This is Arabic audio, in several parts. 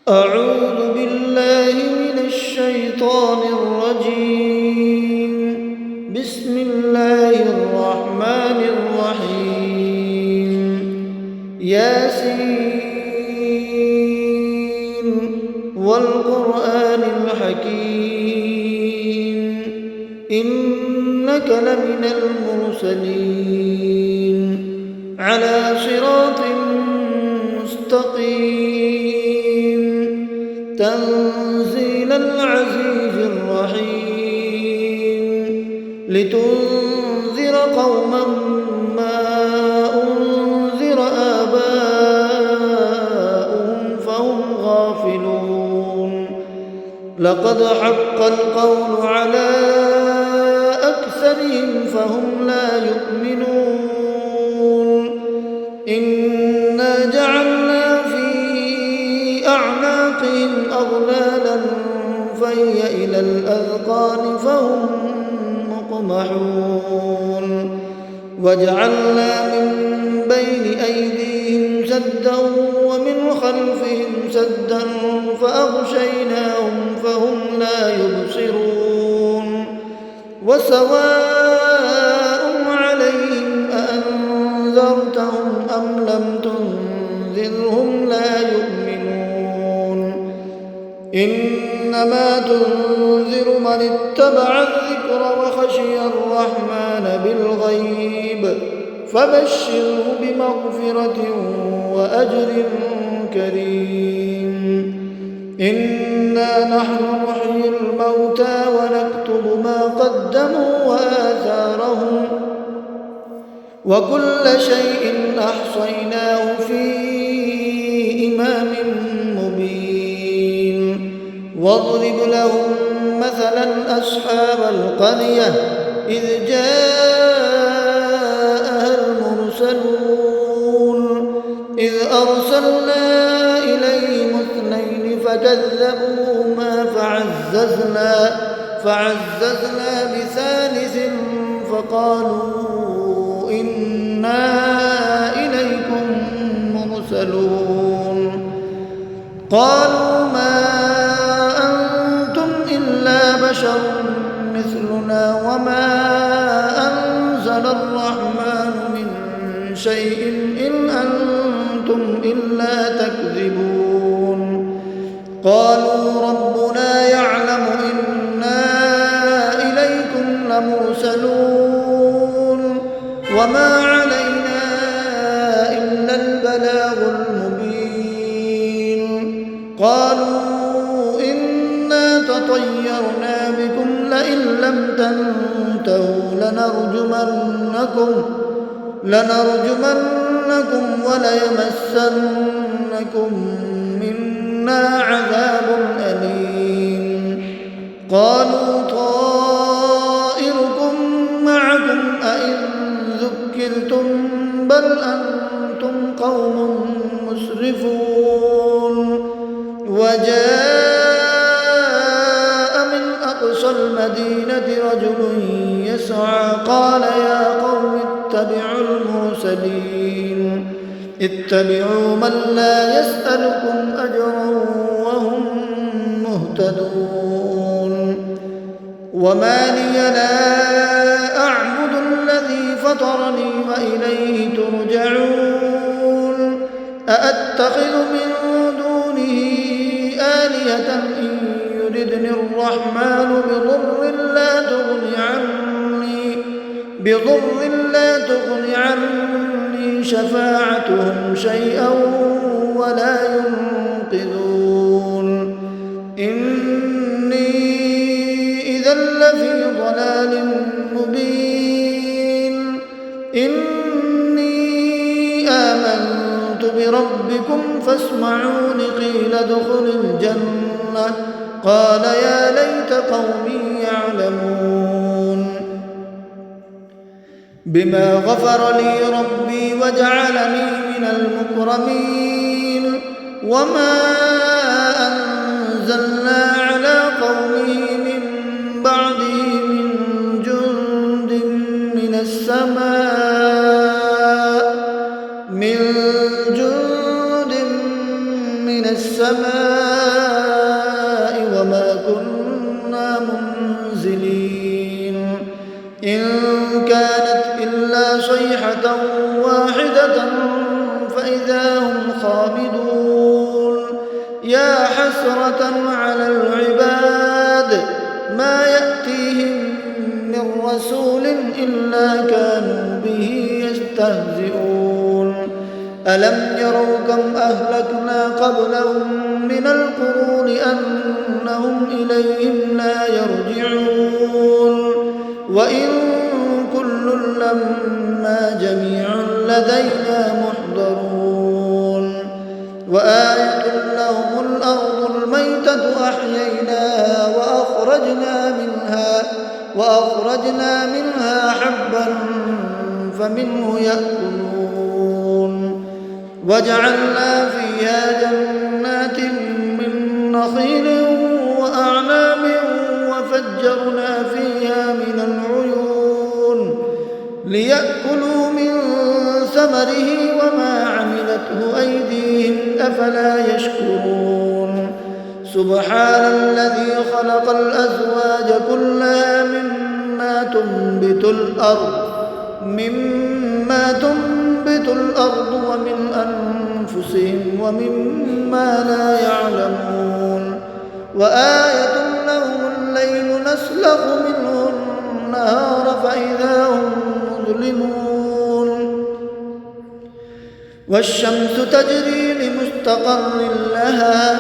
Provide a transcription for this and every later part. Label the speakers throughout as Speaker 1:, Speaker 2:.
Speaker 1: أعوذ بالله من الشيطان الرجيم. بسم الله الرحمن الرحيم. ياسين والقرآن الحكيم إنك لمن المرسلين على صراط مستقيم تنزيل العزيز الرحيم لتنذر قوما ما أنذر آباؤهم فهم غافلون لقد حق القول على أكثرهم فهم لا يؤمنون إنا جعلنا في أعناقهم أغلالا فهي إلى الأذقان فهم مقمحون وجعلنا من بين أيديهم سدا ومن خلفهم سدا فأغشيناهم فهم لا يبصرون وسواء عليهم أأنذرتهم أم لم تنذرهم لا يؤمنون إنما تنذر من اتبع الذكر وخشي الرحمن بالغيب فبشره بمغفرة وأجر كريم إنا نحن نحيي الموتى ونكتب ما قدموا وآثارهم وكل شيء أحصيناه في إمام مبين واضرب لهم مثلا أصحاب القرية إذ جاءها المرسلون إذ أرسلنا إليهم اثنين فكذبوهما فعززنا بثالث فقالوا إنا إليكم مرسلون قالوا ما أنتم إلا بشر مثلنا وما أنزل الرحمن من شيء إن أنتم إلا تكذبون قالوا ربنا يعلم إنا إليكم لمرسلون وما علينا إلا البلاغ المبين قالوا إنا تطيرنا بكم لئن لم تنتهوا لنرجمنكم وليمسنكم منا عذاب أليم قالوا طائركم معكم أئن ذكرتم بل أنتم قوم مسرفون وجاء من أقصى المدينة رجل يسعى قال يا قوم اتبعوا من لا يسألكم أجرا وهم مهتدون وما لي لا أعبد الذي فطرني وإليه ترجعون أأتخذ من دونه آلهة إن يردني الرحمن بضر لا تغن عني شفاعتهم شيئا ولا ينقذون إني إذا لفي ضلال مبين إني آمنت بربكم فاسمعون قيل ادخل الجنة قال يا ليت قومي يعلمون بما غفر لي ربي وجعلني من المكرمين وما أنزلنا على قومه من بعده من جند من السماء السماء وما كنا منزلين إن كانت إلا صيحة واحدة فإذا هم خامدون يا حسرة على العباد ما يأتيهم من رسول إلا كانوا به يستهزئون ألم يروا كم أهلكنا قبلهم من القرون أنهم إليهم لا يرجعون وإن كل لما جميع لدينا محضرون وآية لهم الأرض الميتة أحييناها وأخرجنا منها حبا فمنه يأكلون وجعلنا فيها جنات من نخيل وأعناب وفجرنا فيها من العيون ليأكلوا من ثمره وما عملته أيديهم أفلا يشكرون سبحان الذي خلق الأزواج كلها مما تنبت الأرض ومن أنفسهم ومما لا يعلمون وآية لهم الليل نسلخ منه النهار فإذا هم مظلمون والشمس تجري لمستقر لها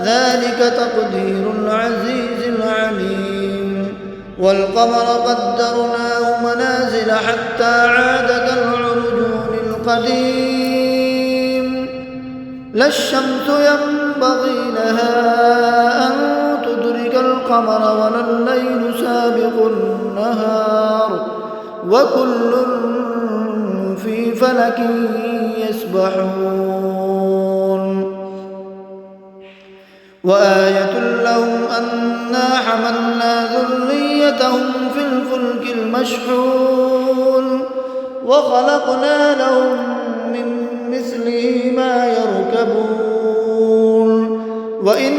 Speaker 1: ذلك تقدير العزيز العليم والقمر قدرناه منازل حتى عاد كالعرجون القديم لا الشمس ينبغي لها أن تدرك القمر ولا الليل سابق النهار وكل في فلك يسبحون وآية لهم أنا حملنا ذريتهم في الفلك المشحون وخلقنا لهم من مثله ما يركبون وإن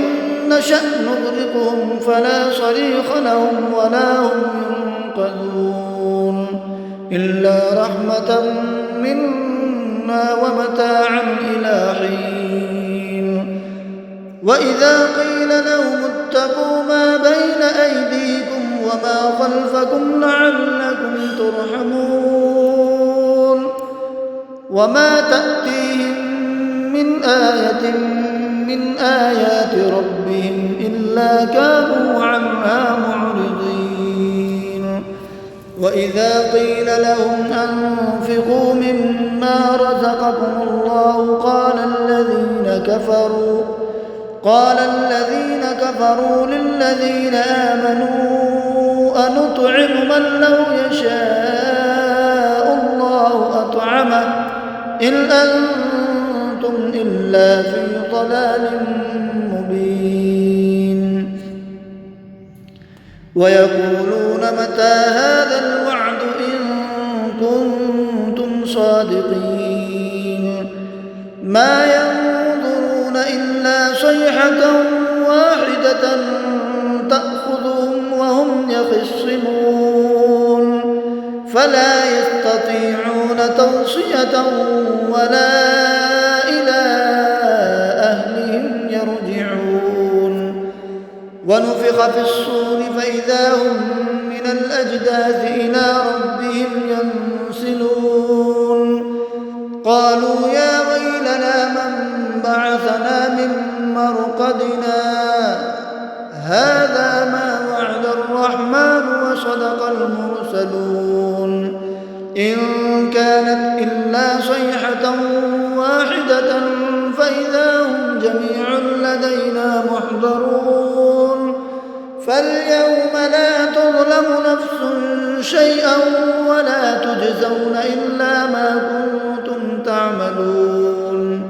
Speaker 1: نشأ نغرقهم فلا صريخ لهم ولا هم ينقذون إلا رحمة منا ومتاعا إلى حين وإذا قيل لهم اتقوا ما بين أيديكم وما خلفكم لعلكم ترحمون وما تأتيهم من آية من آيات ربهم إلا كانوا عنها معرضين وإذا قيل لهم أنفقوا مما رزقكم الله قال الذين كفروا للذين آمنوا أنطعم من لو يشاء الله أطعمه إن أنتم إلا في ضلال مبين ويقولون متى هذا الوعد إن كنتم صادقين ما ينظرون إلا صيحة واحدة تأخذهم وهم يخصمون فلا يستطيعون توصية ولا إلى أهلهم يرجعون ونفخ في الصور فإذا هم من الأجداث إلى ربهم ينسلون قالوا يا ويلنا من بعثنا من مرقدنا هذا ما وعد الرحمن وصدق المرسلون إن كانت إلا صيحة واحدة فإذا هم جميع لدينا محضرون فاليوم لا تظلم نفس شيئا ولا تجزون إلا ما كنتم تعملون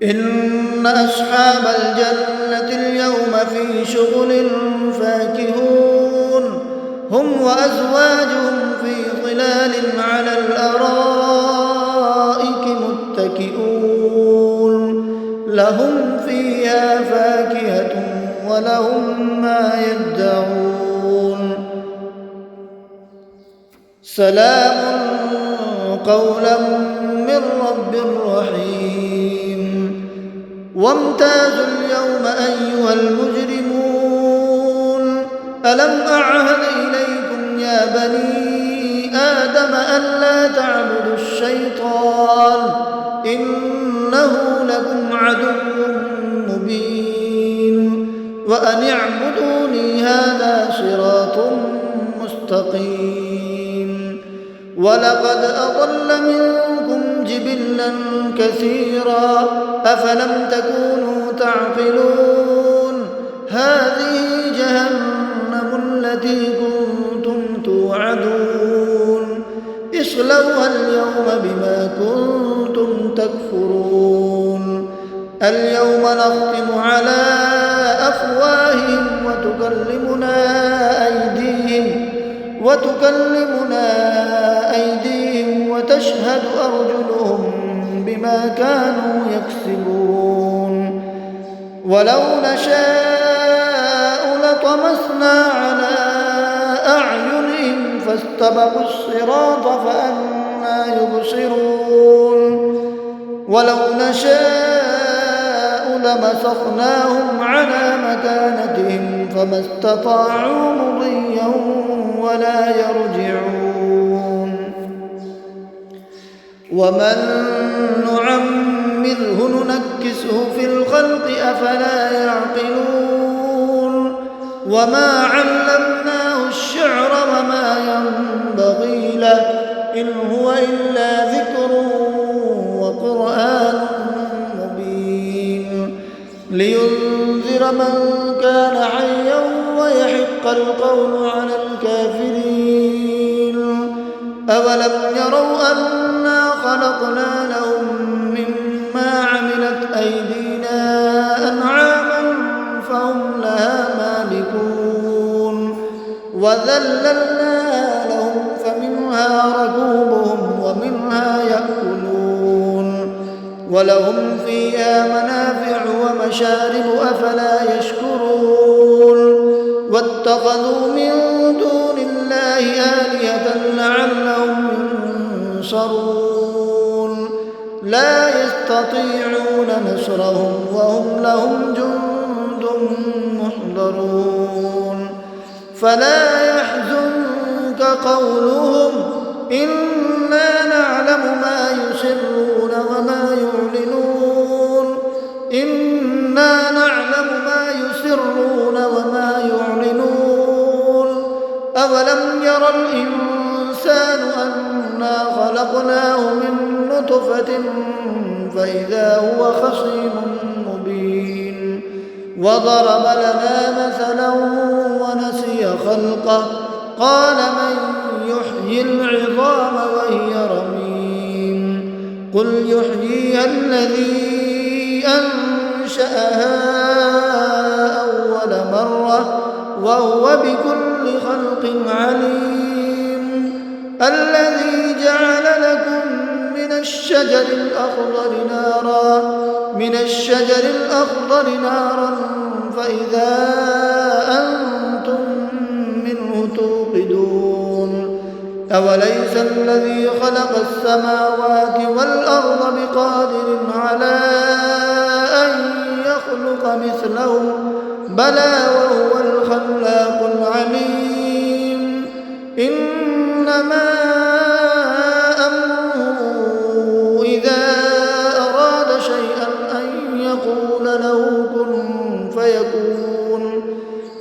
Speaker 1: إن أصحاب الجنة اليوم في شغل فاكهون هم وأزواجهم في ظلال على الأرائك متكئون لهم فيها فيها فاكهة ولهم ما يدعون سلام قولا من رب رحيم وامتازوا اليوم أيها المجرمون ألم أعهد إليكم يا بني آدم ألا تعبدوا الشيطان إنه لكم عدو مبين وأن اعبدوني هذا صراط مستقيم ولقد أضل منكم جبلا كثيرا أفلم تكونوا تعقلون هذه جهنم التي كنتم توعدون اصلوها اليوم بما كنتم تكفرون اليوم نختم على أفواههم وتكلمنا أيديهم وتشهد أرجلهم بما كانوا يكسبون ولو نشاء لطمسنا على أعينهم فاستبقوا الصراط فأنى يبصرون ولو نشاء لمسخناهم على مكانتهم فما استطاعوا مضيا ولا يرجعون ومن نعمره ننكسه في الخلق أفلا يعقلون وما علمناه الشعر وما ينبغي له إن هو إلا ذكر وقرآن مبين لينذر من كان حيا ويحق القول على الكافرين أولم يروا أنا خلقنا لهم مما عملت أيدينا أنعاما فهم لها مالكون وذللنا لهم فمنها ركوبهم ومنها يأكلون ولهم فيها منافع ومشارب أفلا يشكرون واتخذوا من دون الله آلهة لعلهم ينصرون لا يستطيعون نصرهم وهم لهم جند محضرون فلا يحزنك قولهم إنا نعلم ما يسرون وما يعلنون إنا نعلم ما يسرون وما يعلنون أولم ير الإنسان أنا خلقناه من نطفة فإذا هو خصيم مبين وضرب لنا مثلا ونسي خلقه قال من يحيي العظام وهي رميم قل يحييها الذي أنشأها أول مرة وهو بكل خلق عليم الذي جعل لكم من الشجر الأخضر نارا فإذا أنتم منه توقدون أوليس الذي خلق السماوات والأرض بقادر على أن يخلق مثلهم بلى وهو الخلاق العليم إنما أمره إذا أراد شيئا أن يقول له كن فيكون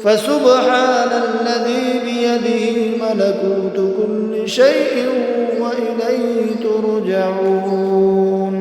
Speaker 1: فسبحان الذي بيده ملكوت كل شيء وإليه ترجعون